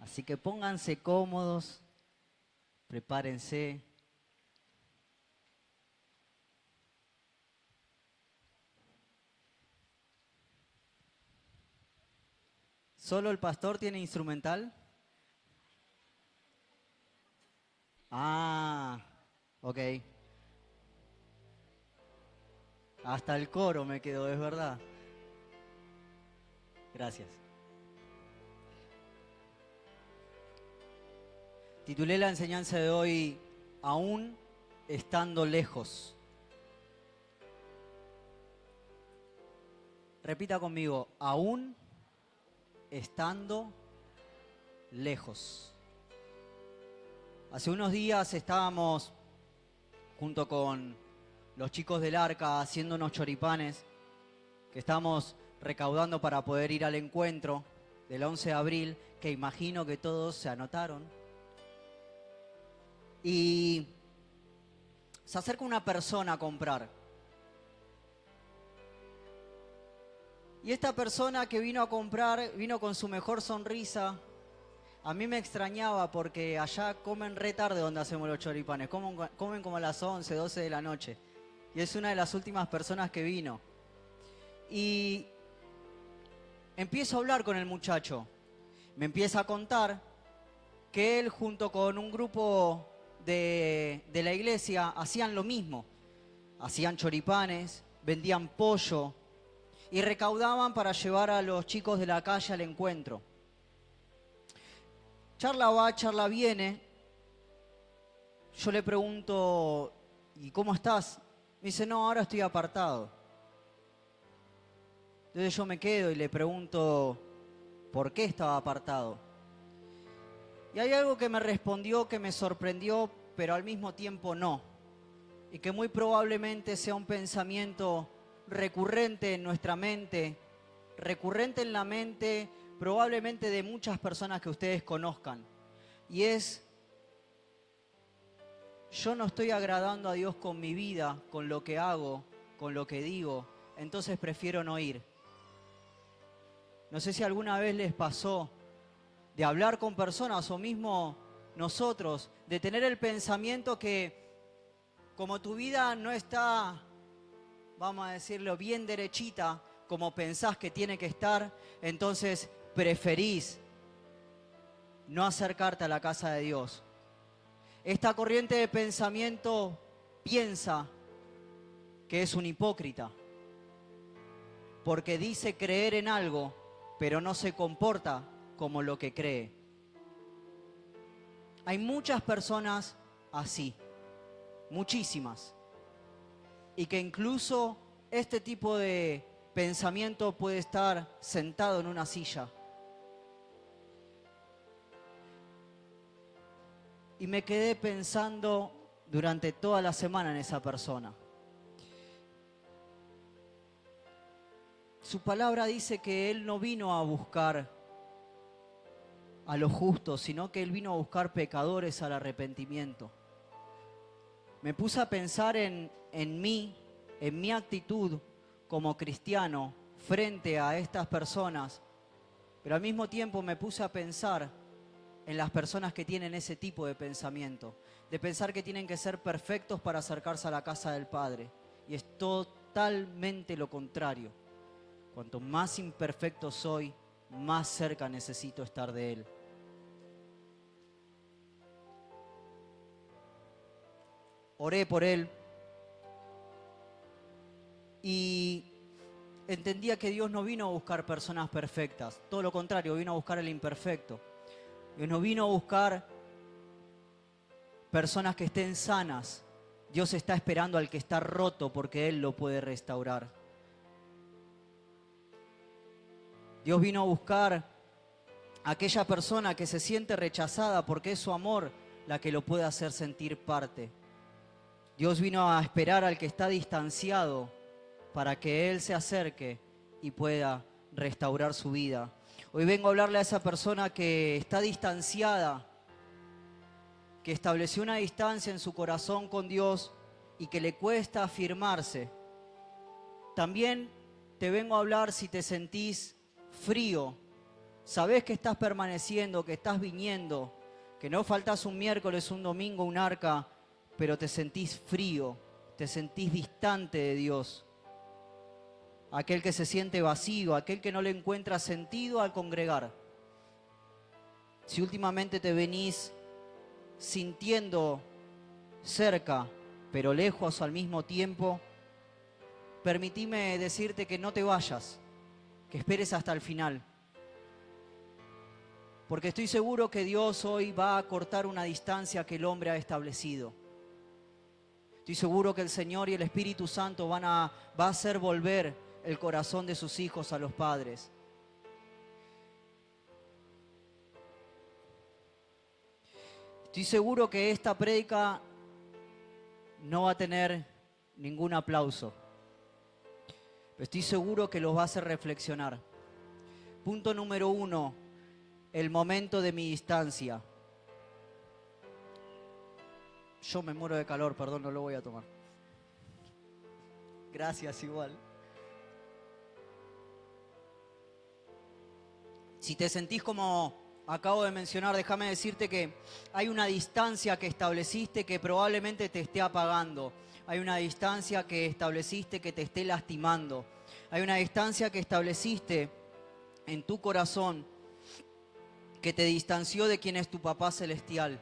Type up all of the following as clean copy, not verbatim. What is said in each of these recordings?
Así que pónganse cómodos, prepárense. ¿Solo el pastor tiene instrumental? Ah, ok. Hasta el coro me quedó, es verdad. Gracias. Titulé la enseñanza de hoy, Aún estando lejos. Repita conmigo, aún estando lejos. Hace unos días estábamos junto con los chicos del Arca haciendo unos choripanes que estamos recaudando para poder ir al encuentro del 11 de abril, que imagino que todos se anotaron. Y se acerca una persona a comprar. Y esta persona que vino a comprar vino con su mejor sonrisa. A mí me extrañaba porque allá comen re tarde donde hacemos los choripanes. Comen como a las 11, 12 de la noche. Y es una de las últimas personas que vino. Y empiezo a hablar con el muchacho. Me empieza a contar que él junto con un grupo de la iglesia hacían lo mismo. Hacían choripanes, vendían pollo y recaudaban para llevar a los chicos de la calle al encuentro. Charla va, charla viene. Yo le pregunto, ¿y cómo estás? Me dice, no, ahora estoy apartado. Entonces yo me quedo y le pregunto, ¿por qué estaba apartado? Y hay algo que me respondió que me sorprendió, pero al mismo tiempo no. Y que muy probablemente sea un pensamiento recurrente en nuestra mente, recurrente en la mente probablemente de muchas personas que ustedes conozcan. Y es, yo no estoy agradando a Dios con mi vida, con lo que hago, con lo que digo, entonces prefiero no ir. No sé si alguna vez les pasó de hablar con personas o mismo nosotros, de tener el pensamiento que como tu vida no está, vamos a decirlo, bien derechita, como pensás que tiene que estar, entonces preferís no acercarte a la casa de Dios. Esta corriente de pensamiento piensa que es un hipócrita, porque dice creer en algo, pero no se comporta como lo que cree. Hay muchas personas así, muchísimas, y que incluso este tipo de pensamiento puede estar sentado en una silla. Y me quedé pensando durante toda la semana en esa persona. Su palabra dice que Él no vino a buscar a los justos, sino que Él vino a buscar pecadores al arrepentimiento. Me puse a pensar en mí, en mi actitud como cristiano frente a estas personas, pero al mismo tiempo me puse a pensar en las personas que tienen ese tipo de pensamiento, de pensar que tienen que ser perfectos para acercarse a la casa del Padre. Y es totalmente lo contrario. Cuanto más imperfecto soy, más cerca necesito estar de Él. Oré por él y entendía que Dios no vino a buscar personas perfectas, todo lo contrario, vino a buscar el imperfecto. Dios no vino a buscar personas que estén sanas. Dios está esperando al que está roto porque Él lo puede restaurar. Dios vino a buscar a aquella persona que se siente rechazada porque es su amor la que lo puede hacer sentir parte. Dios vino a esperar al que está distanciado para que Él se acerque y pueda restaurar su vida. Hoy vengo a hablarle a esa persona que está distanciada, que estableció una distancia en su corazón con Dios y que le cuesta afirmarse. También te vengo a hablar si te sentís frío Sabés que estás permaneciendo, que estás viniendo, que no faltás un miércoles, un domingo, un arca, pero te sentís frío, te sentís distante de Dios. Aquel que se siente vacío, aquel que no le encuentra sentido al congregar. Si últimamente te venís sintiendo cerca, pero lejos al mismo tiempo, permitime decirte que no te vayas, que esperes hasta el final. Porque estoy seguro que Dios hoy va a cortar una distancia que el hombre ha establecido. Estoy seguro que el Señor y el Espíritu Santo va a hacer volver el corazón de sus hijos a los padres. Estoy seguro que esta prédica no va a tener ningún aplauso. Pero estoy seguro que los va a hacer reflexionar. Punto número 1, el momento de mi distancia. Yo me muero de calor, perdón, no lo voy a tomar. Gracias, igual. Si te sentís como acabo de mencionar, déjame decirte que hay una distancia que estableciste que probablemente te esté apagando. Hay una distancia que estableciste que te esté lastimando. Hay una distancia que estableciste en tu corazón que te distanció de quien es tu Papá Celestial.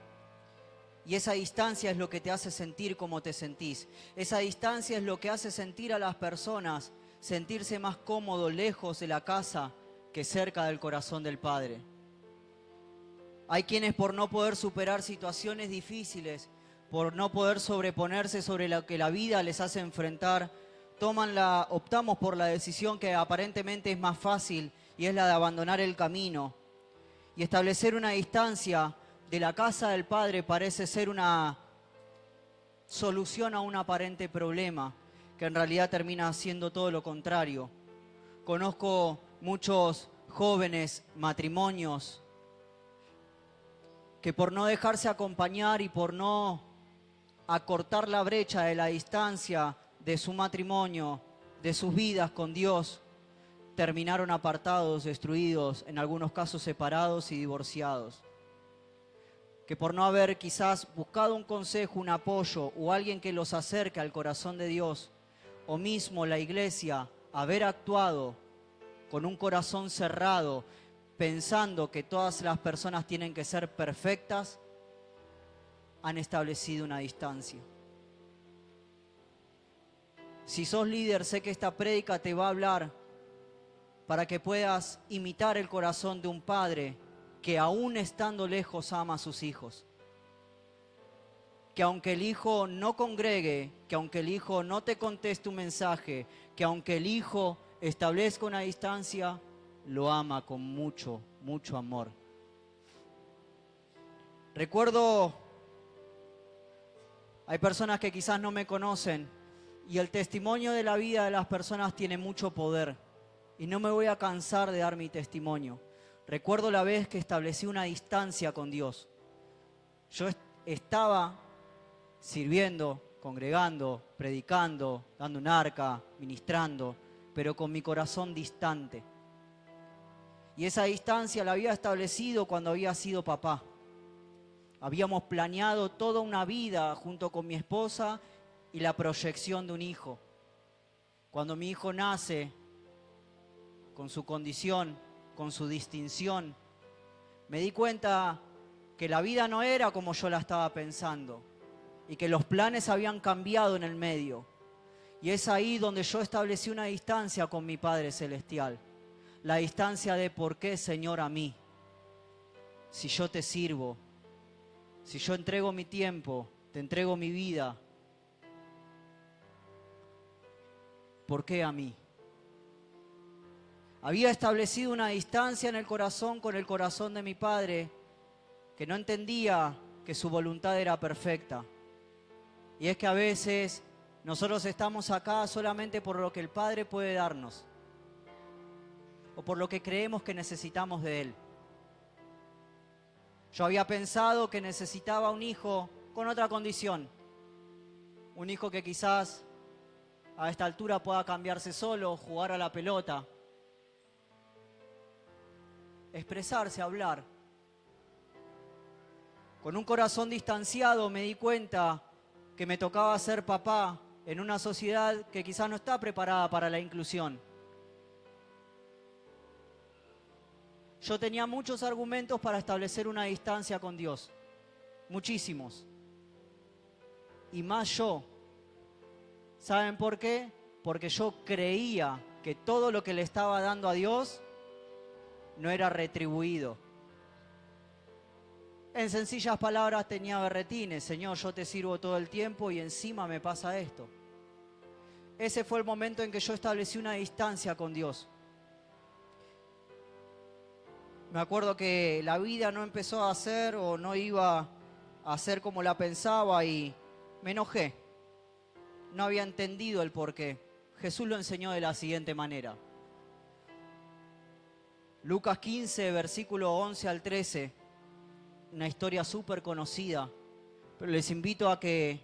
Y esa distancia es lo que te hace sentir como te sentís. Esa distancia es lo que hace sentir a las personas sentirse más cómodo lejos de la casa que cerca del corazón del Padre. Hay quienes por no poder superar situaciones difíciles, por no poder sobreponerse sobre lo que la vida les hace enfrentar, optamos por la decisión que aparentemente es más fácil y es la de abandonar el camino. Y establecer una distancia de la casa del Padre parece ser una solución a un aparente problema, que en realidad termina siendo todo lo contrario. Conozco muchos jóvenes, matrimonios, que por no dejarse acompañar y por no acortar la brecha de la distancia de su matrimonio, de sus vidas con Dios, terminaron apartados, destruidos, en algunos casos separados y divorciados. Que por no haber quizás buscado un consejo, un apoyo o alguien que los acerque al corazón de Dios, o mismo la iglesia, haber actuado con un corazón cerrado, pensando que todas las personas tienen que ser perfectas, han establecido una distancia. Si sos líder, sé que esta prédica te va a hablar para que puedas imitar el corazón de un padre que aún estando lejos ama a sus hijos. Que aunque el hijo no congregue, que aunque el hijo no te conteste un mensaje, que aunque el hijo establezca una distancia, lo ama con mucho, mucho amor. Recuerdo, hay personas que quizás no me conocen y el testimonio de la vida de las personas tiene mucho poder y no me voy a cansar de dar mi testimonio. Recuerdo la vez que establecí una distancia con Dios. Yo estaba sirviendo, congregando, predicando, dando un arca, ministrando, pero con mi corazón distante. Y esa distancia la había establecido cuando había sido papá. Habíamos planeado toda una vida junto con mi esposa y la proyección de un hijo. Cuando mi hijo nace, con su condición, con su distinción, me di cuenta que la vida no era como yo la estaba pensando y que los planes habían cambiado en el medio. Y es ahí donde yo establecí una distancia con mi Padre Celestial. La distancia de ¿por qué, Señor, a mí? Si yo te sirvo, si yo entrego mi tiempo, te entrego mi vida, ¿por qué a mí? Había establecido una distancia en el corazón con el corazón de mi Padre, que no entendía que su voluntad era perfecta. Y es que a veces nosotros estamos acá solamente por lo que el Padre puede darnos, o por lo que creemos que necesitamos de Él. Yo había pensado que necesitaba un hijo con otra condición. Un hijo que quizás a esta altura pueda cambiarse solo, jugar a la pelota. expresarse, hablar. Con un corazón distanciado me di cuenta que me tocaba ser papá en una sociedad que quizás no está preparada para la inclusión. Yo tenía muchos argumentos para establecer una distancia con Dios, muchísimos. Y más yo. ¿Saben por qué? Porque yo creía que todo lo que le estaba dando a Dios no era retribuido. En sencillas palabras tenía berretines: Señor, yo te sirvo todo el tiempo y encima me pasa esto. Ese fue el momento en que yo establecí una distancia con Dios. Me acuerdo que la vida no empezó a ser o no iba a ser como la pensaba y me enojé. No había entendido el porqué. Jesús lo enseñó de la siguiente manera. Lucas 15, versículo 11 al 13. Una historia súper conocida, pero les invito a que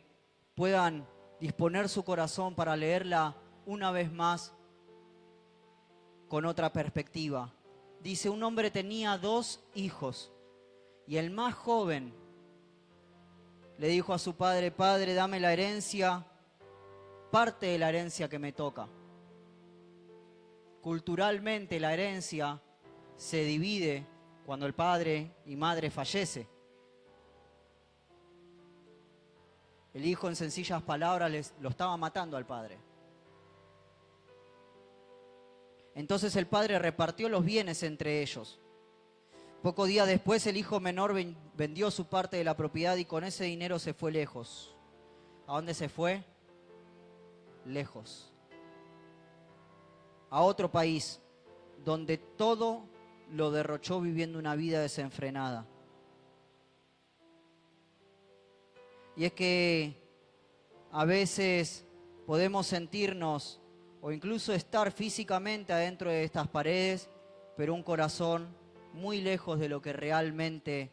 puedan disponer su corazón para leerla una vez más con otra perspectiva. Dice: un hombre tenía 2 hijos y el más joven le dijo a su padre: Padre, dame la herencia, parte de la herencia que me toca. Culturalmente la herencia se divide cuando el padre y madre fallece. El hijo, en sencillas palabras, lo estaba matando al padre. Entonces el padre repartió los bienes entre ellos. Pocos días después el hijo menor vendió su parte de la propiedad y con ese dinero se fue lejos. ¿A dónde se fue? Lejos. A otro país donde todo lo derrochó viviendo una vida desenfrenada. Y es que a veces podemos sentirnos o incluso estar físicamente adentro de estas paredes, pero un corazón muy lejos de lo que realmente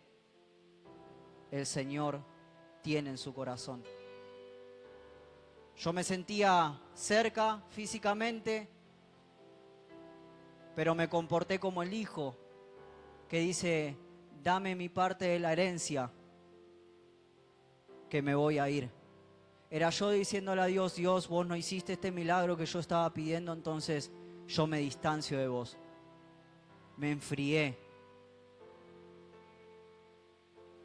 el Señor tiene en su corazón. Yo me sentía cerca físicamente, pero me comporté como el hijo que dice: dame mi parte de la herencia, que me voy a ir. Era yo diciéndole a Dios: Dios, vos no hiciste este milagro que yo estaba pidiendo, entonces yo me distancio de vos. Me enfrié.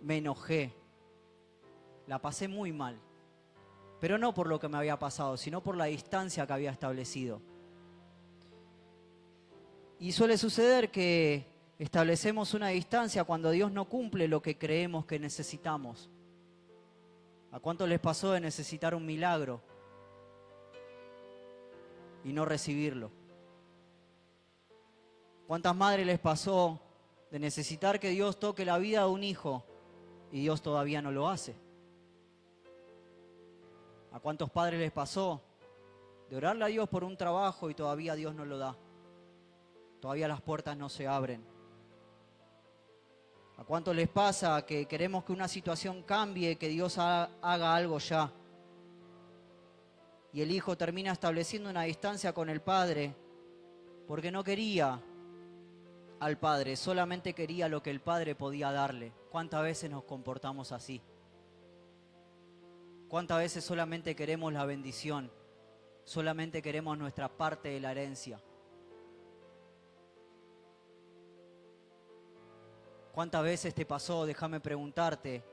Me enojé. La pasé muy mal. Pero no por lo que me había pasado, sino por la distancia que había establecido. Y suele suceder que establecemos una distancia cuando Dios no cumple lo que creemos que necesitamos. ¿A cuánto les pasó de necesitar un milagro y no recibirlo? ¿Cuántas madres les pasó de necesitar que Dios toque la vida de un hijo y Dios todavía no lo hace? ¿A cuántos padres les pasó de orarle a Dios por un trabajo y todavía Dios no lo da? Todavía las puertas no se abren. ¿A cuántos les pasa que queremos que una situación cambie, que Dios haga algo ya? Y el hijo termina estableciendo una distancia con el padre porque no quería al padre, solamente quería lo que el padre podía darle. ¿Cuántas veces nos comportamos así? ¿Cuántas veces solamente queremos la bendición? Solamente queremos nuestra parte de la herencia. ¿Cuántas veces te pasó, déjame preguntarte,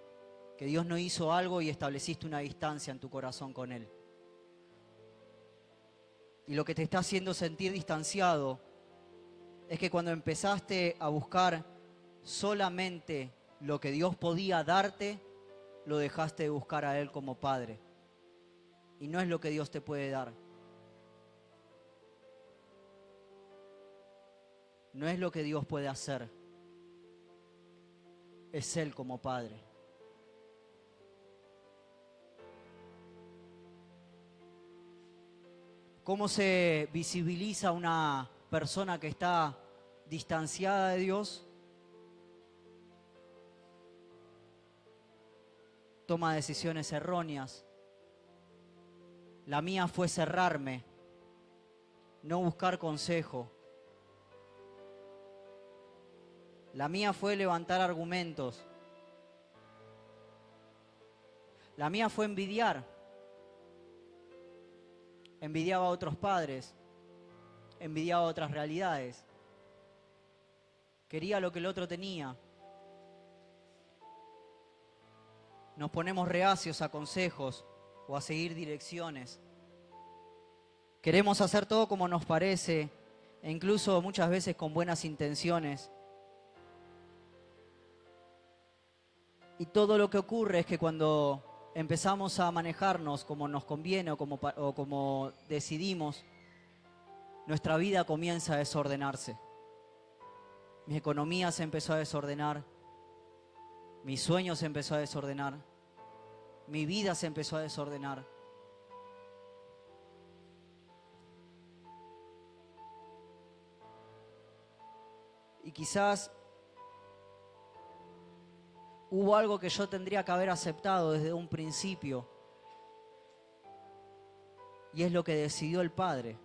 que Dios no hizo algo y estableciste una distancia en tu corazón con Él? Y lo que te está haciendo sentir distanciado es que cuando empezaste a buscar solamente lo que Dios podía darte, lo dejaste de buscar a Él como Padre. Y no es lo que Dios te puede dar. No es lo que Dios puede hacer. Es Él como Padre. ¿Cómo se visibiliza una persona que está distanciada de Dios? Toma decisiones erróneas. La mía fue cerrarme, no buscar consejo. La mía fue levantar argumentos. La mía fue envidiar. Envidiaba a otros padres. Envidiaba otras realidades. Quería lo que el otro tenía. Nos ponemos reacios a consejos o a seguir direcciones. Queremos hacer todo como nos parece, e incluso muchas veces con buenas intenciones. Y todo lo que ocurre es que cuando empezamos a manejarnos como nos conviene o como decidimos, nuestra vida comienza a desordenarse. Mi economía se empezó a desordenar, mi sueño se empezó a desordenar, mi vida se empezó a desordenar. Y quizás hubo algo que yo tendría que haber aceptado desde un principio. Y es lo que decidió el Padre.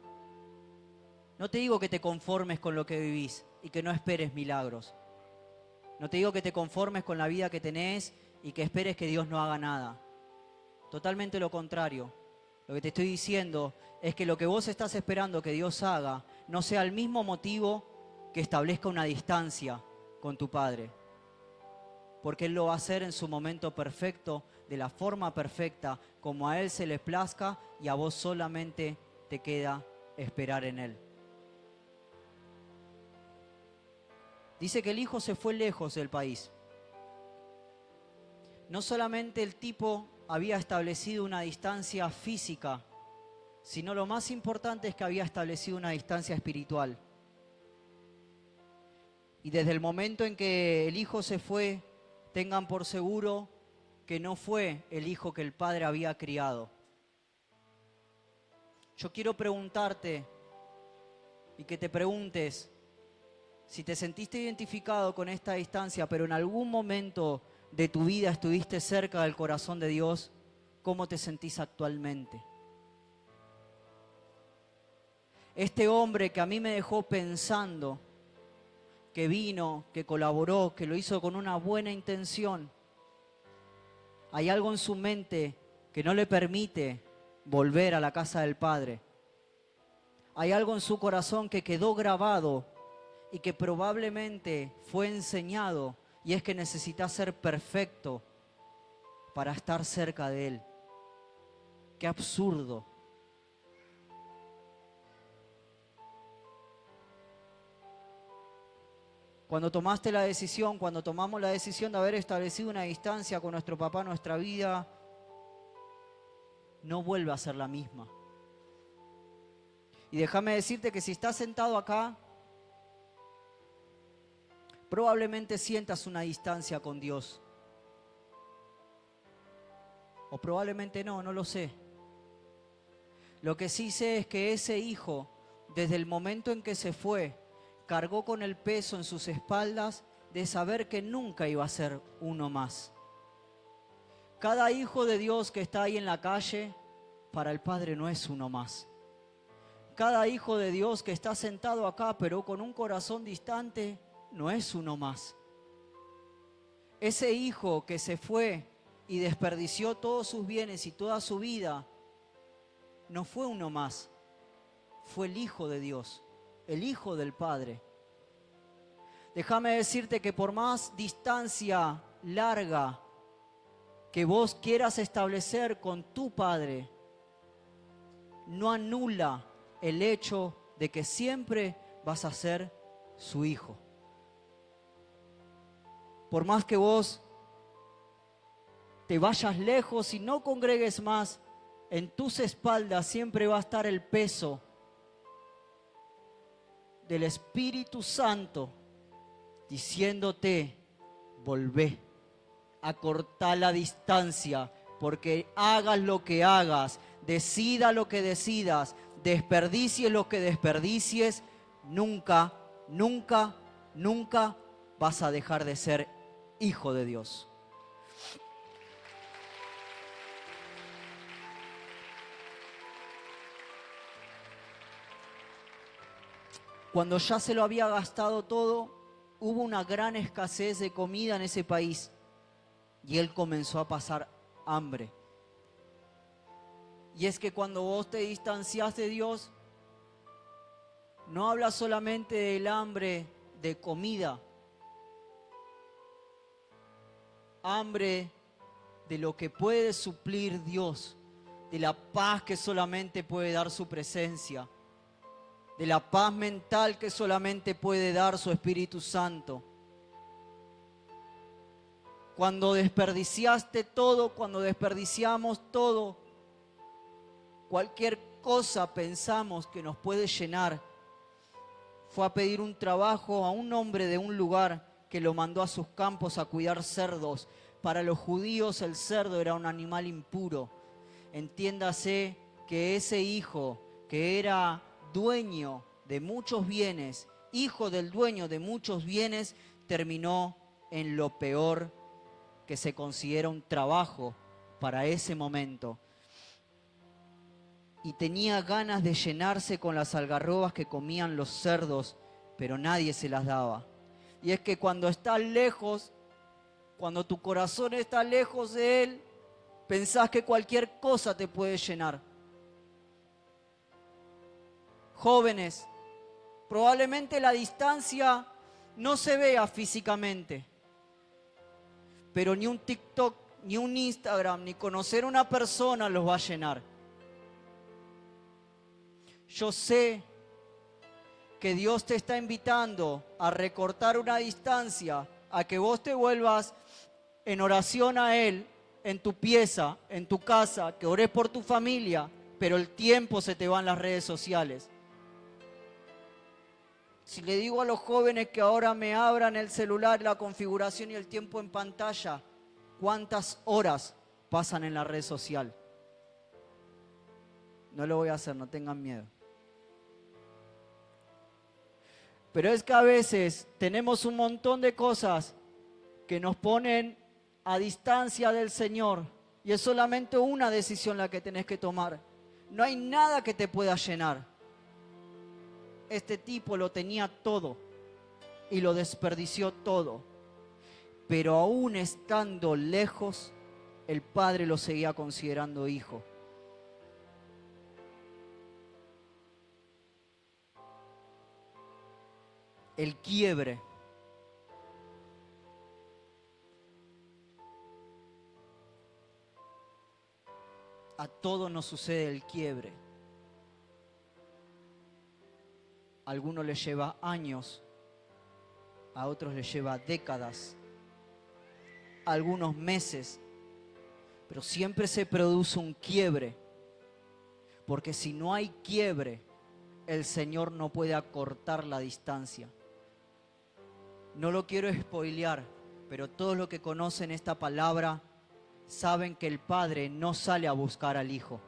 No te digo que te conformes con lo que vivís y que no esperes milagros. No te digo que te conformes con la vida que tenés y que esperes que Dios no haga nada. Totalmente lo contrario. Lo que te estoy diciendo es que lo que vos estás esperando que Dios haga no sea el mismo motivo que establezca una distancia con tu Padre. Porque Él lo va a hacer en su momento perfecto, de la forma perfecta, como a Él se le plazca, y a vos solamente te queda esperar en Él. Dice que el hijo se fue lejos del país. No solamente el tipo había establecido una distancia física, sino lo más importante es que había establecido una distancia espiritual. Y desde el momento en que el hijo se fue, tengan por seguro que no fue el hijo que el padre había criado. Yo quiero preguntarte y que te preguntes si te sentiste identificado con esta distancia, pero en algún momento de tu vida estuviste cerca del corazón de Dios, ¿cómo te sentís actualmente? Este hombre que a mí me dejó pensando, que vino, que colaboró, que lo hizo con una buena intención, hay algo en su mente que no le permite volver a la casa del Padre. Hay algo en su corazón que quedó grabado y que probablemente fue enseñado, y es que necesita ser perfecto para estar cerca de Él. ¡Qué absurdo! Cuando tomaste la decisión, cuando tomamos la decisión de haber establecido una distancia con nuestro papá, nuestra vida no vuelve a ser la misma. Y déjame decirte que si estás sentado acá, probablemente sientas una distancia con Dios. O probablemente no, no lo sé. Lo que sí sé es que ese hijo, desde el momento en que se fue, cargó con el peso en sus espaldas de saber que nunca iba a ser uno más. Cada hijo de Dios que está ahí en la calle, para el Padre no es uno más. Cada hijo de Dios que está sentado acá, pero con un corazón distante, no es uno más. Ese hijo que se fue y desperdició todos sus bienes y toda su vida, no fue uno más. Fue el Hijo de Dios, el Hijo del Padre. Déjame decirte que por más distancia larga que vos quieras establecer con tu Padre, no anula el hecho de que siempre vas a ser su hijo. Por más que vos te vayas lejos y no congregues más, en tus espaldas siempre va a estar el peso del Espíritu Santo diciéndote: volvé, acortá la distancia, porque hagas lo que hagas, decida lo que decidas, desperdicies lo que desperdicies, nunca, nunca, nunca vas a dejar de ser hijo de Dios. Cuando ya se lo había gastado todo, hubo una gran escasez de comida en ese país y él comenzó a pasar hambre. Y es que cuando vos te distanciás de Dios, no habla solamente del hambre de comida, hambre de lo que puede suplir Dios, de la paz que solamente puede dar su presencia, de la paz mental que solamente puede dar su Espíritu Santo. Cuando desperdiciaste todo, cuando desperdiciamos todo, cualquier cosa pensamos que nos puede llenar. Fue a pedir un trabajo a un hombre de un lugar que lo mandó a sus campos a cuidar cerdos. Para los judíos el cerdo era un animal impuro. Entiéndase que ese hijo que era dueño de muchos bienes, hijo del dueño de muchos bienes, terminó en lo peor que se considera un trabajo para ese momento. Y tenía ganas de llenarse con las algarrobas que comían los cerdos, pero nadie se las daba. Y es que cuando estás lejos, cuando tu corazón está lejos de Él, pensás que cualquier cosa te puede llenar. Jóvenes, probablemente la distancia no se vea físicamente, pero ni un TikTok, ni un Instagram, ni conocer a una persona los va a llenar. Yo sé que Dios te está invitando a recortar una distancia, a que vos te vuelvas en oración a Él, en tu pieza, en tu casa, que ores por tu familia, pero el tiempo se te va en las redes sociales. Si le digo a los jóvenes que ahora me abran el celular, la configuración y el tiempo en pantalla, ¿cuántas horas pasan en la red social? No lo voy a hacer, no tengan miedo. Pero es que a veces tenemos un montón de cosas que nos ponen a distancia del Señor y es solamente una decisión la que tenés que tomar. No hay nada que te pueda llenar. Este tipo lo tenía todo y lo desperdició todo. Pero aún estando lejos, el Padre lo seguía considerando hijo. El quiebre. A todos nos sucede el quiebre. A algunos les lleva años, a otros les lleva décadas, a algunos meses, pero siempre se produce un quiebre, porque si no hay quiebre, el Señor no puede acortar la distancia. No lo quiero spoilear, pero todos los que conocen esta palabra saben que el Padre no sale a buscar al Hijo.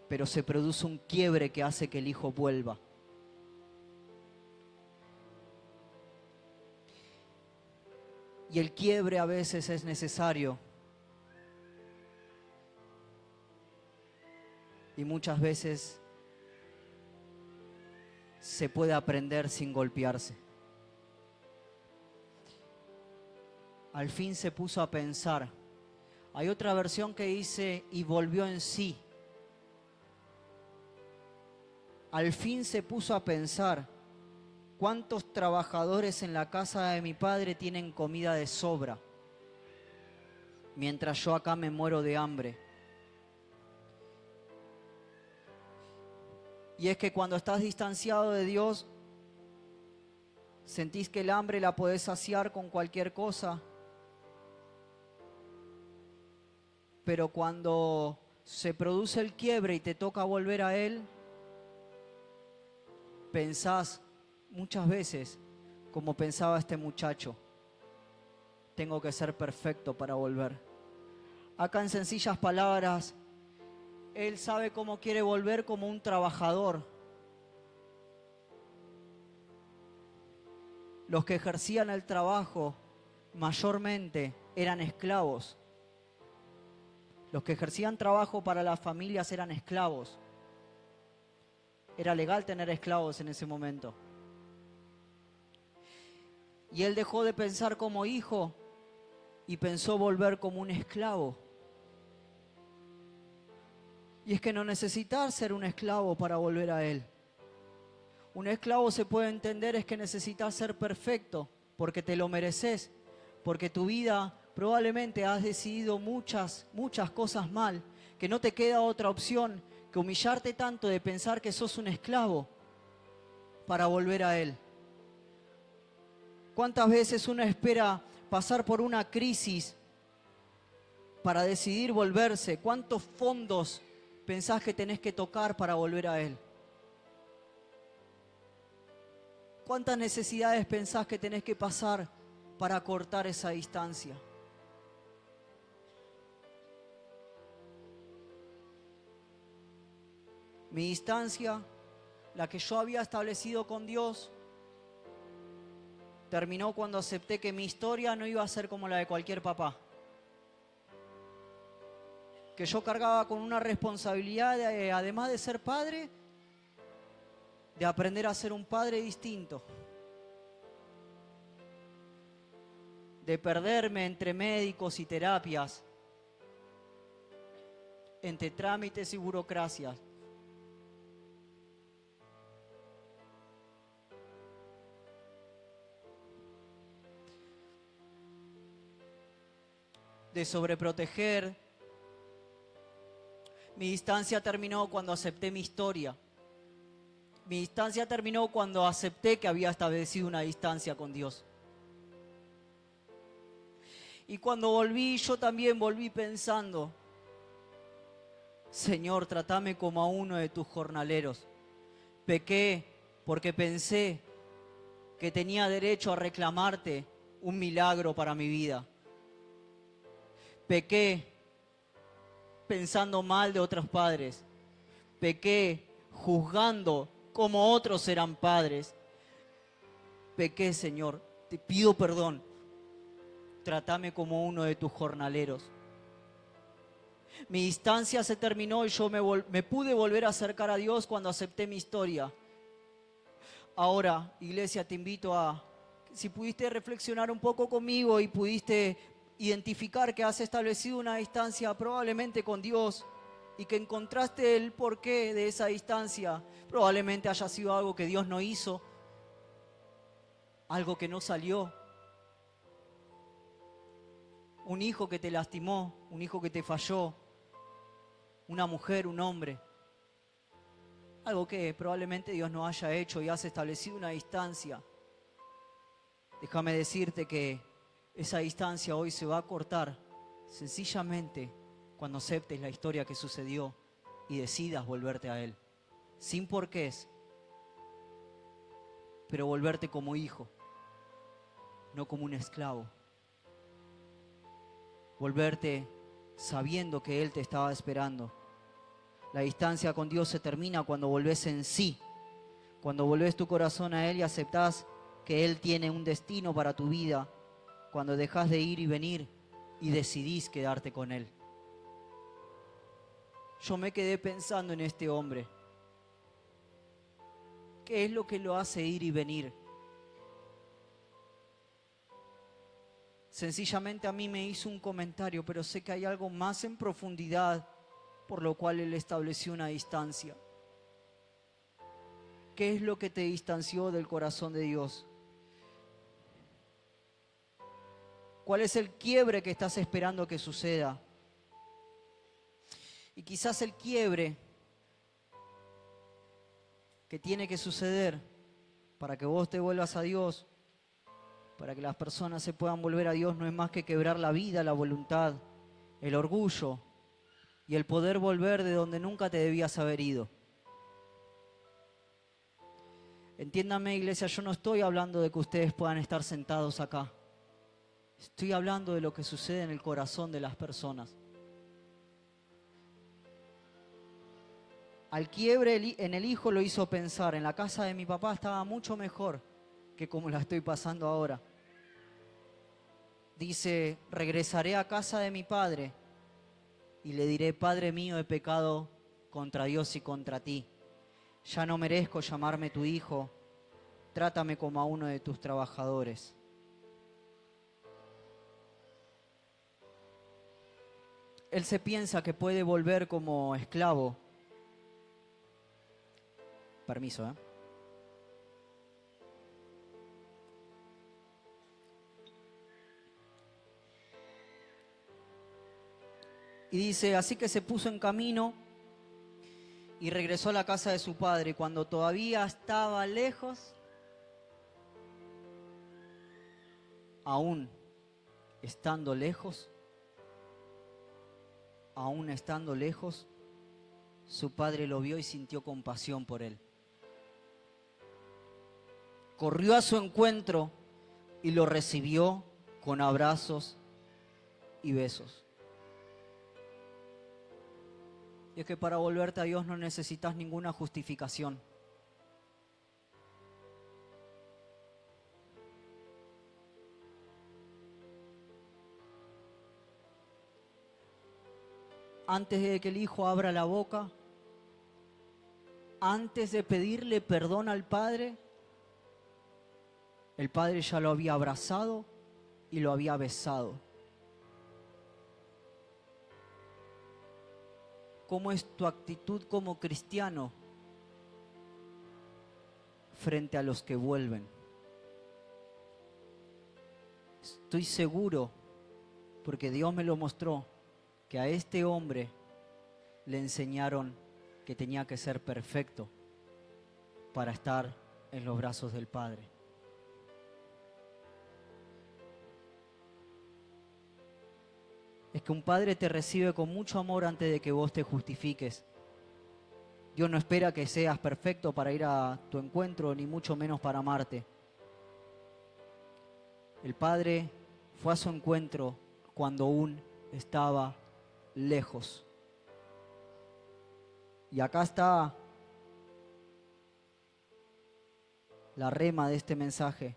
Pero se produce un quiebre que hace que el Hijo vuelva. Y el quiebre a veces es necesario. Y muchas veces se puede aprender sin golpearse. Al fin se puso a pensar. Hay otra versión que dice, y volvió en sí. Al fin se puso a pensar, ¿cuántos trabajadores en la casa de mi padre tienen comida de sobra? Mientras yo acá me muero de hambre. Y es que cuando estás distanciado de Dios, sentís que el hambre la podés saciar con cualquier cosa. Pero cuando se produce el quiebre y te toca volver a Él, pensás muchas veces como pensaba este muchacho. Tengo que ser perfecto para volver. Acá en sencillas palabras, Él sabe cómo quiere volver como un trabajador. Los que ejercían el trabajo mayormente eran esclavos. Los que ejercían trabajo para las familias eran esclavos. Era legal tener esclavos en ese momento. Y él dejó de pensar como hijo y pensó volver como un esclavo. Y es que no necesitas ser un esclavo para volver a él. Un esclavo, se puede entender, es que necesitas ser perfecto porque te lo mereces, porque tu vida probablemente has decidido muchas cosas mal, que no te queda otra opción que humillarte tanto de pensar que sos un esclavo para volver a él. ¿Cuántas veces uno espera pasar por una crisis para decidir volverse? ¿Cuántos fondos pensás que tenés que tocar para volver a él? ¿Cuántas necesidades pensás que tenés que pasar para cortar esa distancia? Mi distancia, la que yo había establecido con Dios, terminó cuando acepté que mi historia no iba a ser como la de cualquier papá. Que yo cargaba con una responsabilidad, además de ser padre, de aprender a ser un padre distinto. De perderme entre médicos y terapias, entre trámites y burocracias. De sobreproteger. Mi distancia terminó cuando acepté mi historia. Mi distancia terminó cuando acepté que había establecido una distancia con Dios. Y cuando volví, yo también volví pensando: Señor, tratame como a uno de tus jornaleros. Pequé porque pensé que tenía derecho a reclamarte un milagro para mi vida. Pequé pensando mal de otros padres. Pequé juzgando como otros eran padres. Pequé, Señor, te pido perdón. Trátame como uno de tus jornaleros. Mi distancia se terminó y yo me pude volver a acercar a Dios cuando acepté mi historia. Ahora, iglesia, te invito a, si pudiste reflexionar un poco conmigo y pudiste identificar que has establecido una distancia probablemente con Dios y que encontraste el porqué de esa distancia, probablemente haya sido algo que Dios no hizo, algo que no salió, un hijo que te lastimó, un hijo que te falló, una mujer, un hombre, algo que probablemente Dios no haya hecho y has establecido una distancia. Déjame decirte que esa distancia hoy se va a cortar sencillamente cuando aceptes la historia que sucedió y decidas volverte a Él, sin porqués, pero volverte como hijo, no como un esclavo. Volverte sabiendo que Él te estaba esperando. La distancia con Dios se termina cuando volvés en sí, cuando volvés tu corazón a Él y aceptás que Él tiene un destino para tu vida, cuando dejás de ir y venir y decidís quedarte con Él. Yo me quedé pensando en este hombre. ¿Qué es lo que lo hace ir y venir? Sencillamente a mí me hizo un comentario, pero sé que hay algo más en profundidad por lo cual Él estableció una distancia. ¿Qué es lo que te distanció del corazón de Dios? ¿Cuál es el quiebre que estás esperando que suceda? Y quizás el quiebre que tiene que suceder para que vos te vuelvas a Dios, para que las personas se puedan volver a Dios, no es más que quebrar la vida, la voluntad, el orgullo y el poder volver de donde nunca te debías haber ido. Entiéndame, iglesia, yo no estoy hablando de que ustedes puedan estar sentados acá. Estoy hablando de lo que sucede en el corazón de las personas. Al quiebre en el hijo lo hizo pensar: en la casa de mi papá estaba mucho mejor que como la estoy pasando ahora. Dice: regresaré a casa de mi padre y le diré: Padre mío, he pecado contra Dios y contra ti. Ya no merezco llamarme tu hijo. Trátame como a uno de tus trabajadores. Él se piensa que puede volver como esclavo. Permiso, ¿eh? Y dice: así que se puso en camino y regresó a la casa de su padre. Y cuando todavía estaba lejos, aún estando lejos, su padre lo vio y sintió compasión por él. Corrió a su encuentro y lo recibió con abrazos y besos. Y es que para volverte a Dios no necesitas ninguna justificación. Antes de que el hijo abra la boca, antes de pedirle perdón al padre, el padre ya lo había abrazado y lo había besado. ¿Cómo es tu actitud como cristiano frente a los que vuelven? Estoy seguro, porque Dios me lo mostró, que a este hombre le enseñaron que tenía que ser perfecto para estar en los brazos del Padre. Es que un padre te recibe con mucho amor antes de que vos te justifiques. Dios no espera que seas perfecto para ir a tu encuentro, ni mucho menos para amarte. El Padre fue a su encuentro cuando aún estaba lejos. Y acá está la rema de este mensaje.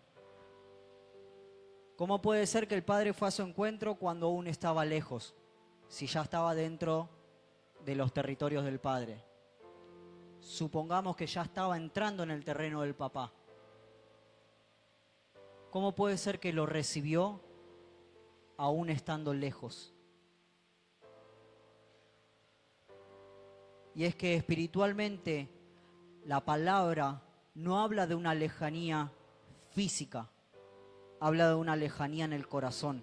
¿Cómo puede ser que el Padre fue a su encuentro cuando aún estaba lejos, si ya estaba dentro de los territorios del Padre? Supongamos que ya estaba entrando en el terreno del papá. ¿Cómo puede ser que lo recibió aún estando lejos? Y es que espiritualmente la palabra no habla de una lejanía física, habla de una lejanía en el corazón.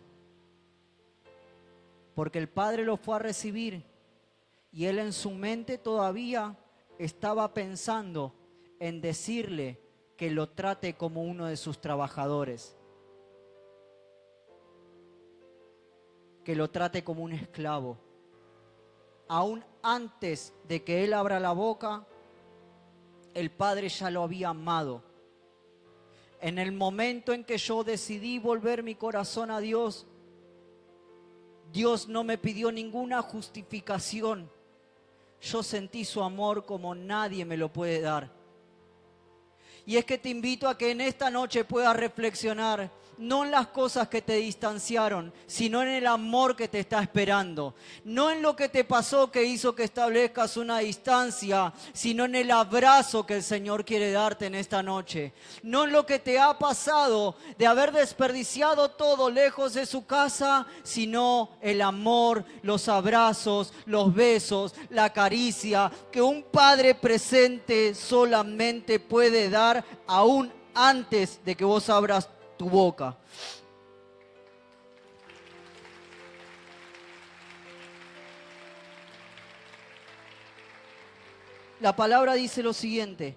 Porque el Padre lo fue a recibir y él en su mente todavía estaba pensando en decirle que lo trate como uno de sus trabajadores, que lo trate como un esclavo. Aún antes de que él abra la boca, el Padre ya lo había amado. En el momento en que yo decidí volver mi corazón a Dios, Dios no me pidió ninguna justificación. Yo sentí su amor como nadie me lo puede dar. Y es que te invito a que en esta noche puedas reflexionar, no en las cosas que te distanciaron, sino en el amor que te está esperando. No en lo que te pasó que hizo que establezcas una distancia, sino en el abrazo que el Señor quiere darte en esta noche. No en lo que te ha pasado de haber desperdiciado todo lejos de su casa, sino el amor, los abrazos, los besos, la caricia que un padre presente solamente puede dar aún antes de que vos abras tu boca. La palabra dice lo siguiente: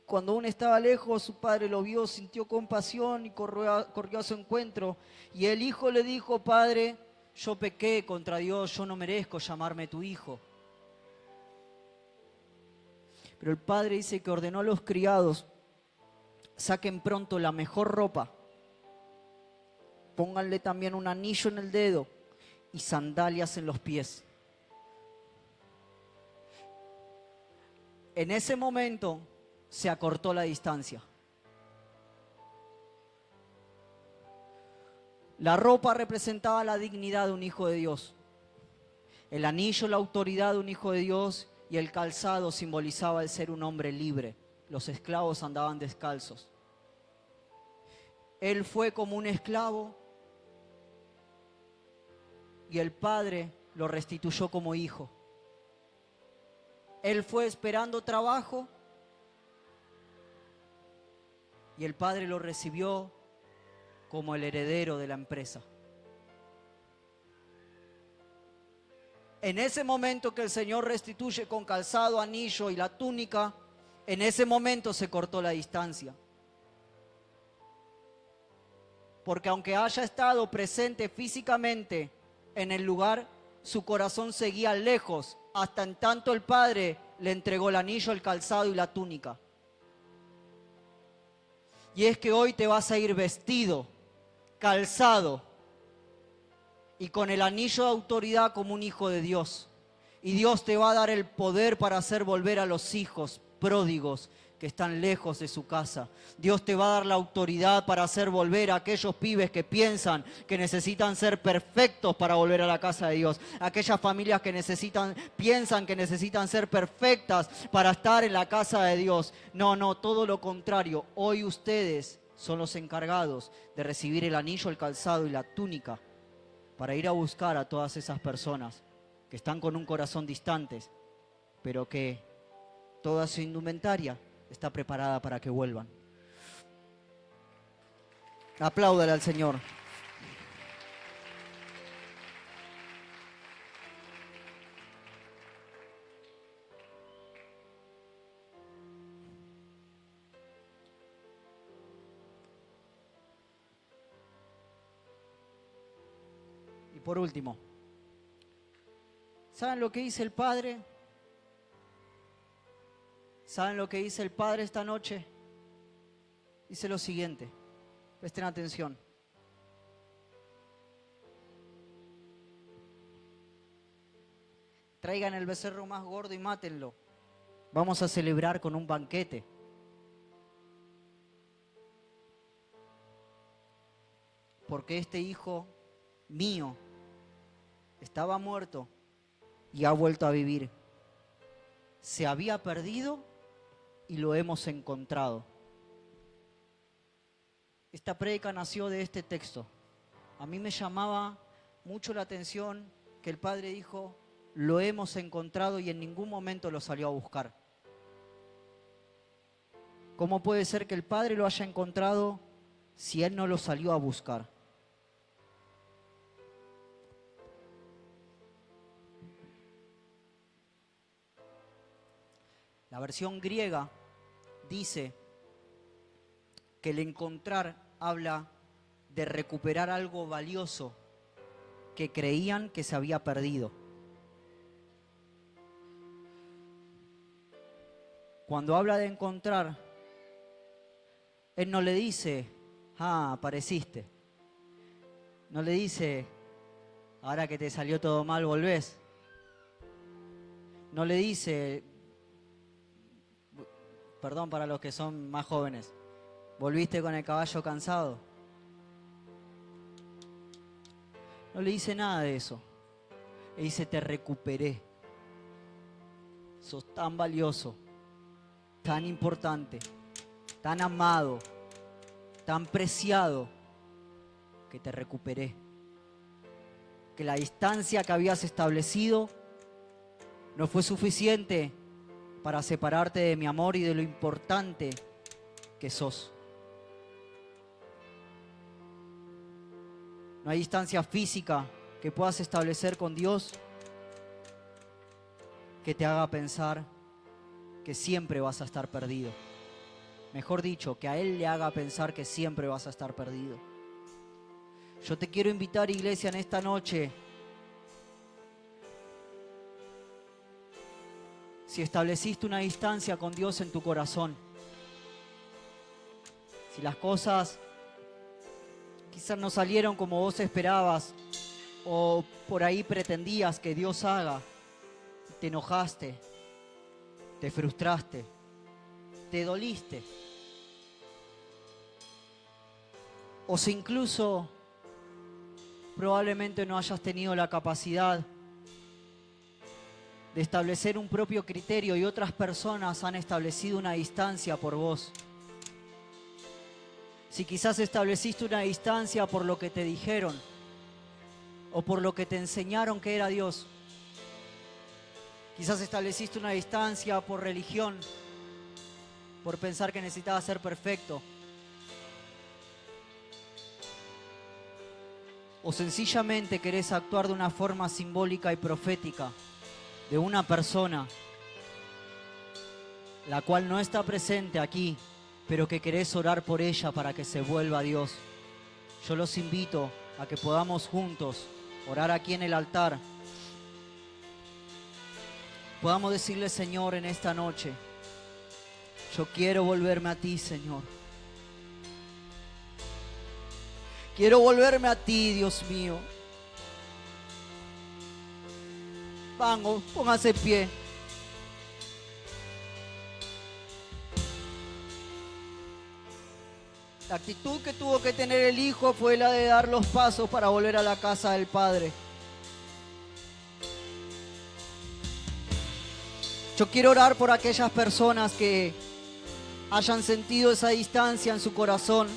cuando aún estaba lejos, su padre lo vio, sintió compasión y corrió a su encuentro. Y el hijo le dijo: Padre, yo pequé contra Dios, yo no merezco llamarme tu hijo. Pero el padre dice que ordenó a los criados: saquen pronto la mejor ropa, pónganle también un anillo en el dedo y sandalias en los pies. En ese momento se acortó la distancia. La ropa representaba la dignidad de un hijo de Dios. El anillo, la autoridad de un hijo de Dios, y el calzado simbolizaba el ser un hombre libre. Los esclavos andaban descalzos. Él fue como un esclavo y el Padre lo restituyó como hijo. Él fue esperando trabajo y el Padre lo recibió como el heredero de la empresa. En ese momento que el Señor restituye con calzado, anillo y la túnica, en ese momento se cortó la distancia. Porque aunque haya estado presente físicamente en el lugar, su corazón seguía lejos, hasta en tanto el Padre le entregó el anillo, el calzado y la túnica. Y es que hoy te vas a ir vestido, calzado y con el anillo de autoridad como un hijo de Dios. Y Dios te va a dar el poder para hacer volver a los hijos pródigos que están lejos de su casa. Dios te va a dar la autoridad para hacer volver a aquellos pibes que piensan que necesitan ser perfectos para volver a la casa de Dios. Aquellas familias que piensan que necesitan ser perfectas para estar en la casa de Dios. No, todo lo contrario. Hoy ustedes son los encargados de recibir el anillo, el calzado y la túnica para ir a buscar a todas esas personas que están con un corazón distantes, pero que toda su indumentaria está preparada para que vuelvan. Apláudale al Señor. Y por último, ¿saben lo que dice el Padre? ¿Saben lo que dice el Padre esta noche? Dice lo siguiente, presten atención. Traigan el becerro más gordo y mátenlo. Vamos a celebrar con un banquete. Porque este hijo mío estaba muerto y ha vuelto a vivir. Se había perdido y lo hemos encontrado. Esta prédica nació de este texto. A mí me llamaba mucho la atención que el Padre dijo, lo hemos encontrado, y en ningún momento lo salió a buscar. ¿Cómo puede ser que el Padre lo haya encontrado si Él no lo salió a buscar? La versión griega dice que el encontrar habla de recuperar algo valioso que creían que se había perdido. Cuando habla de encontrar, Él no le dice, apareciste. No le dice, ahora que te salió todo mal, volvés. No le dice, perdón para los que son más jóvenes, ¿volviste con el caballo cansado? No le dice nada de eso. Le dice, te recuperé. Sos tan valioso, tan importante, tan amado, tan preciado, que te recuperé. Que la distancia que habías establecido no fue suficiente para separarte de mi amor y de lo importante que sos. No hay distancia física que puedas establecer con Dios que te haga pensar que siempre vas a estar perdido. Mejor dicho, que a Él le haga pensar que siempre vas a estar perdido. Yo te quiero invitar, iglesia, en esta noche. Si estableciste una distancia con Dios en tu corazón, si las cosas quizás no salieron como vos esperabas, o por ahí pretendías que Dios haga, te enojaste, te frustraste, te doliste, o si incluso probablemente no hayas tenido la capacidad de establecer un propio criterio y otras personas han establecido una distancia por vos. Si quizás estableciste una distancia por lo que te dijeron o por lo que te enseñaron que era Dios. Quizás estableciste una distancia por religión, por pensar que necesitabas ser perfecto. O sencillamente querés actuar de una forma simbólica y profética de una persona la cual no está presente aquí, pero que querés orar por ella para que se vuelva a Dios. Yo los invito a que podamos juntos orar aquí en el altar. Podamos decirle, Señor, en esta noche, yo quiero volverme a ti, Señor. Quiero volverme a ti, Dios mío. Vamos, póngase en pie. La actitud que tuvo que tener el hijo fue la de dar los pasos para volver a la casa del Padre. Yo quiero orar por aquellas personas que hayan sentido esa distancia en su corazón.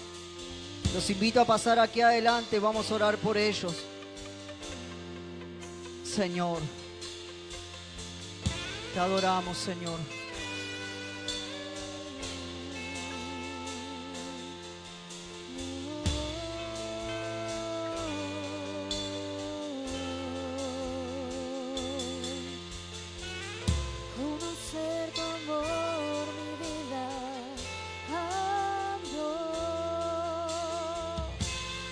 Los invito a pasar aquí adelante, vamos a orar por ellos. Señor, te adoramos, Señor. Conocer tu amor, mi vida cambió.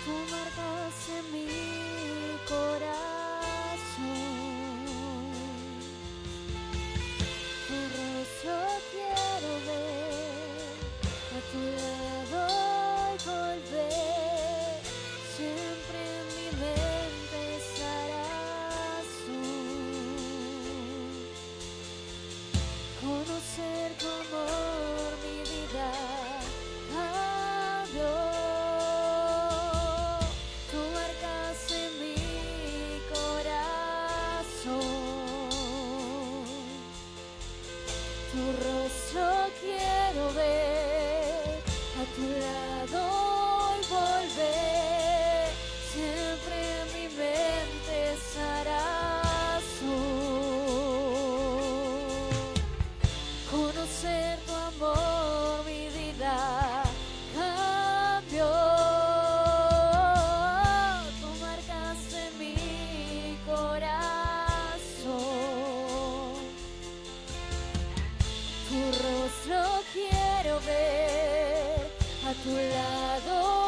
Tú marcas en mi corazón. Tu rostro quiero ver, a tu lado y volver. Siempre en mi mente estarás tú. Conocer tu amor, mi vida cambió. Tú marcas en mi corazón. Tu rostro quiero ver, a tu lado y volver. Siempre en mi mente estarás tú. Conocer tu amor, mi vida cambió. Tú marcaste mi corazón. Tu rostro quiero ver, a tu lado